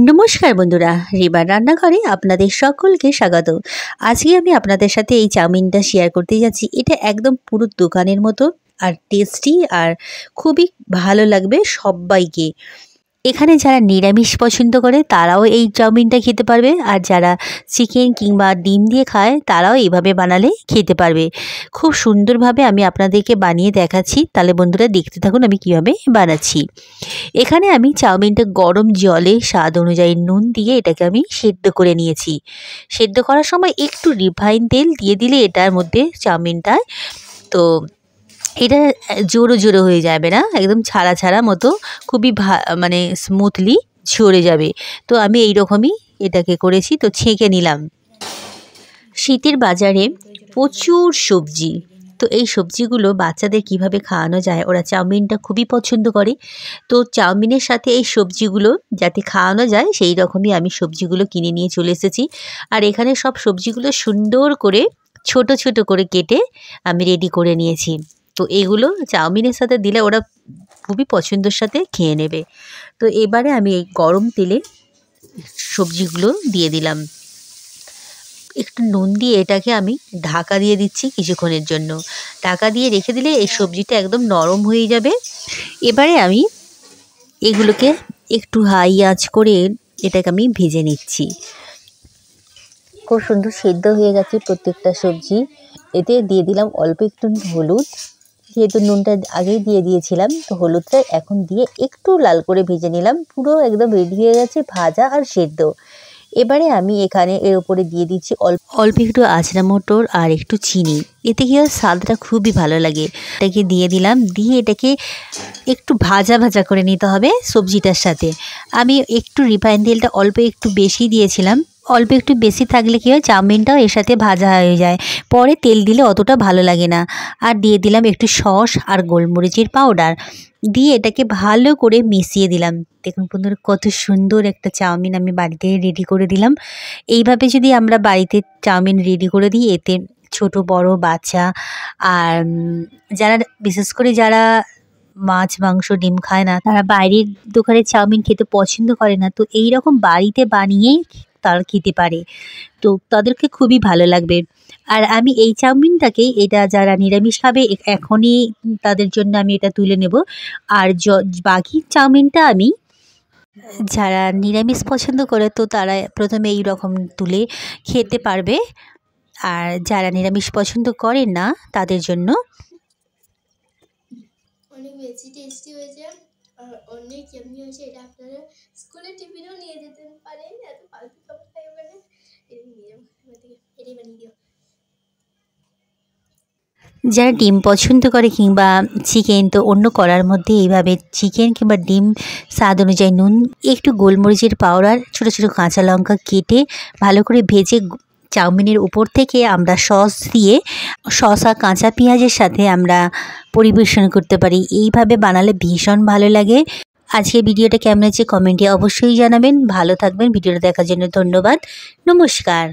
নমস্কার বন্ধুরা, রিবার রান্নাঘরে আপনাদের সকলকে স্বাগত। আজকে আমি আপনাদের সাথে এই চাউমিনটা শেয়ার করতে যাচ্ছি। এটা একদম পুরো দোকানের মতো আর টেস্টি আর খুবই ভালো লাগবে সবাইকে। এখানে যারা নিরামিষ পছন্দ করে তারাও এই চাউমিনটা খেতে পারবে, আর যারা চিকেন কিংবা ডিম দিয়ে খায় তারাও এইভাবে বানালে খেতে পারবে। খুব সুন্দরভাবে আমি আপনাদেরকে বানিয়ে দেখাচ্ছি, তাহলে বন্ধুরা দেখতে থাকুন আমি কিভাবে বানাচ্ছি। এখানে আমি চাউমিনটা গরম জলে স্বাদ অনুযায়ী নুন দিয়ে এটাকে আমি সেদ্ধ করে নিয়েছি। সেদ্ধ করার সময় একটু রিফাইন তেল দিয়ে দিলে এটার মধ্যে চাউমিনটায় তো এটা জোড়ো জোড়ো হয়ে যাবে না, একদম ছাড়া ছাড়া মতো খুবই মানে স্মুথলি ঝরে যাবে। তো আমি এই রকমই এটাকে করেছি। তো ছেঁকে নিলাম। শীতের বাজারে প্রচুর সবজি, তো এই সবজিগুলো বাচ্চাদের কিভাবে খাওয়ানো যায়, ওরা চাউমিনটা খুবই পছন্দ করে। তো চাউমিনের সাথে এই সবজিগুলো যাতে খাওয়ানো যায় সেই রকমই আমি সবজিগুলো কিনে নিয়ে চলে এসেছি। আর এখানে সব সবজিগুলো সুন্দর করে ছোট ছোট করে কেটে আমি রেডি করে নিয়েছি। তো এগুলো চাউমিনের সাথে দিলে ওরা খুবই পছন্দের সাথে খেয়ে নেবে। তো এবারে আমি এই গরম তেলে সবজিগুলো দিয়ে দিলাম। একটু নুন দিয়ে এটাকে আমি ঢাকা দিয়ে দিচ্ছি কিছুক্ষণের জন্য। ঢাকা দিয়ে রেখে দিলে এই সবজিটা একদম নরম হয়ে যাবে। এবারে আমি এগুলোকে একটু হাই আঁচ করে এটাকে আমি ভেজে নিচ্ছি। খুব সুন্দর সেদ্ধ হয়ে গেছে প্রত্যেকটা সবজি। এতে দিয়ে দিলাম অল্প একটু হলুদ, যেহেতু নুনটা আগেই দিয়ে দিয়েছিলাম, তো হলুদটা এখন দিয়ে একটু লাল করে ভেজে নিলাম। পুরো একদম রেডি হয়ে গেছে ভাজা আর সেদ্ধ। এবারে আমি এখানে এর উপরে দিয়ে দিচ্ছি অল্প একটু আজরা মটর আর একটু চিনি। এতে কি হয়, স্বাদটা খুবই ভালো লাগে। এটাকে দিয়ে দিলাম, দিয়ে এটাকে একটু ভাজা ভাজা করে নিতে হবে সবজিটার সাথে। আমি একটু রিফাইন তেলটা অল্প একটু বেশি দিয়েছিলাম। অল্প একটু বেশি থাকলে কী হয়, চাউমিনটাও এর সাথে ভাজা হয়ে যায়, পরে তেল দিলে অতটা ভালো লাগে না। আর দিয়ে দিলাম একটু সস আর গোলমরিচের পাউডার, দিয়ে এটাকে ভালো করে মিশিয়ে দিলাম। দেখুন বন্ধুরা, কত সুন্দর একটা চাউমিন আমি বাড়িতে রেডি করে দিলাম। এইভাবে যদি আমরা বাড়িতে চাউমিন রেডি করে দিই, এতে ছোট বড় বাচ্চা আর যারা বিশেষ করে যারা মাছ মাংস ডিম খায় না, তারা বাইরের দোকানের চাউমিন খেতে পছন্দ করে না। তো এই রকম বাড়িতে বানিয়েই তারা খেতে পারে, তো তাদেরকে খুবই ভালো লাগবে। আর আমি এই চাউমিনটাকে, এটা যারা নিরামিষ খাবে এখনই তাদের জন্য আমি এটা তুলে নেব। আর বাকি চাউমিনটা আমি যারা নিরামিষ পছন্দ করে তো তারা প্রথমে এই রকম তুলে খেতে পারবে, আর যারা নিরামিষ পছন্দ করে না তাদের জন্য অনেক বেশি টেস্টি হয়েছে আর অনেক ইয়ামি হয়েছে। এটা আপনারা স্কুলের টিফিনেও নিয়ে যেতে পারেন, এত ফালতু খাবার খাইবে না, এটা নিয়ে যাও, এটাই বানিয়ে দিও। যারা ডিম পছন্দ করে কিংবা চিকেন, তো অন্য কড়ার মধ্যে এইভাবে চিকেন কিংবা ডিম স্বাদ অনুযায়ী নুন, একটু গোলমরিচের পাউডার, ছোটো ছোটো কাঁচা লঙ্কা কেটে ভালো করে ভেজে চাউমিনের উপর থেকে আমরা সস দিয়ে, শসা কাঁচা পেঁয়াজের সাথে আমরা পরিবেশন করতে পারি। এইভাবে বানালে ভীষণ ভালো লাগে। আজকে ভিডিওটা কেমন হয়েছে কমেন্টে অবশ্যই জানাবেন। ভালো থাকবেন। ভিডিওটা দেখার জন্য ধন্যবাদ। নমস্কার।